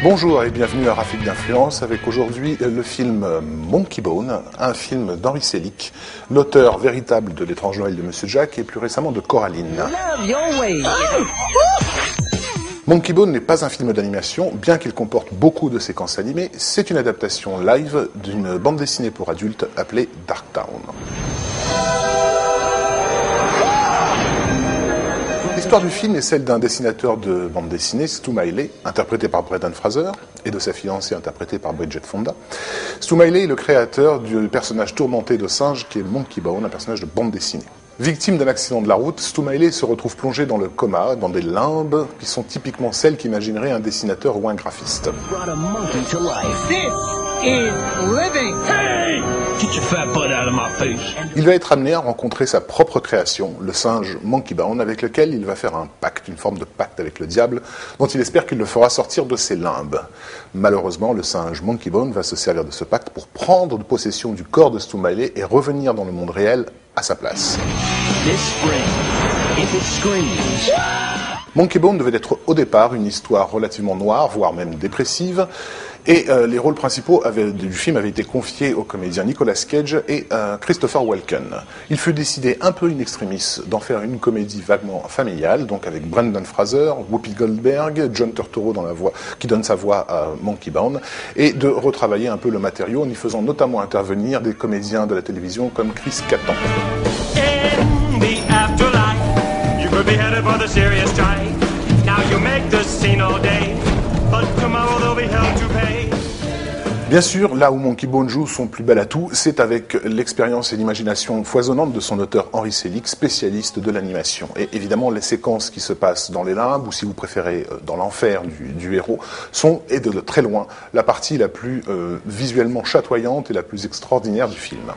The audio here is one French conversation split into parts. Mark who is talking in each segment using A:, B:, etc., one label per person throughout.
A: Bonjour et bienvenue à Rafik d'Influence avec aujourd'hui le film Monkey Bone, un film d'Henry Selick, l'auteur véritable de L'étrange Noël de Monsieur Jack et plus récemment de Coraline. Monkey Bone n'est pas un film d'animation, bien qu'il comporte beaucoup de séquences animées, c'est une adaptation live d'une bande dessinée pour adultes appelée Darktown. L'histoire du film est celle d'un dessinateur de bande dessinée, Stu Maeley, interprété par Brendan Fraser, et de sa fiancée interprétée par Bridget Fonda. Stu Maeley est le créateur du personnage tourmenté de singe qui est Monkey Bone, un personnage de bande dessinée. Victime d'un accident de la route, Stu Maeley se retrouve plongé dans le coma, dans des limbes qui sont typiquement celles qu'imaginerait un dessinateur ou un graphiste. Il va être amené à rencontrer sa propre création, le singe Monkey Bone, avec lequel il va faire un pacte, une forme de pacte avec le diable, dont il espère qu'il le fera sortir de ses limbes. Malheureusement, le singe Monkey Bone va se servir de ce pacte pour prendre possession du corps de Stu Maeley et revenir dans le monde réel à sa place. Monkey Bone devait être au départ une histoire relativement noire, voire même dépressive, et les rôles principaux du film avaient été confiés aux comédiens Nicolas Cage et Christopher Walken. Il fut décidé un peu in extremis d'en faire une comédie vaguement familiale, donc avec Brendan Fraser, Whoopi Goldberg, John Turturro dans la voix, qui donne sa voix à Monkey Bone, et de retravailler un peu le matériau en y faisant notamment intervenir des comédiens de la télévision comme Chris Kattan. Bien sûr, là où Monkey Bone joue son plus bel atout, c'est avec l'expérience et l'imagination foisonnante de son auteur Henry Selick, spécialiste de l'animation. Et évidemment, les séquences qui se passent dans les limbes, ou si vous préférez dans l'enfer du héros, sont, et de très loin, la partie la plus visuellement chatoyante et la plus extraordinaire du film.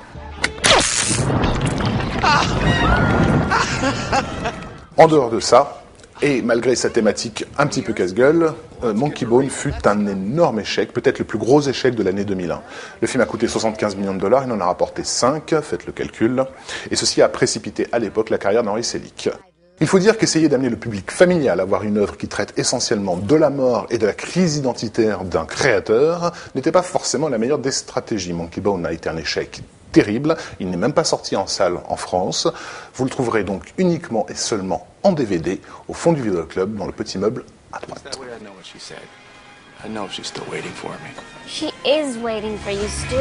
A: En dehors de ça, et malgré sa thématique un petit peu casse-gueule, Monkey Bone fut un énorme échec, peut-être le plus gros échec de l'année 2001. Le film a coûté 75 millions de dollars, il en a rapporté 5, faites le calcul, et ceci a précipité à l'époque la carrière d'Henry Selick. Il faut dire qu'essayer d'amener le public familial à voir une œuvre qui traite essentiellement de la mort et de la crise identitaire d'un créateur n'était pas forcément la meilleure des stratégies. Monkey Bone a été un échec terrible, il n'est même pas sorti en salle en France. Vous le trouverez donc uniquement et seulement en DVD au fond du vidéoclub dans le petit meuble à droite.
B: She is waiting for you, Stu.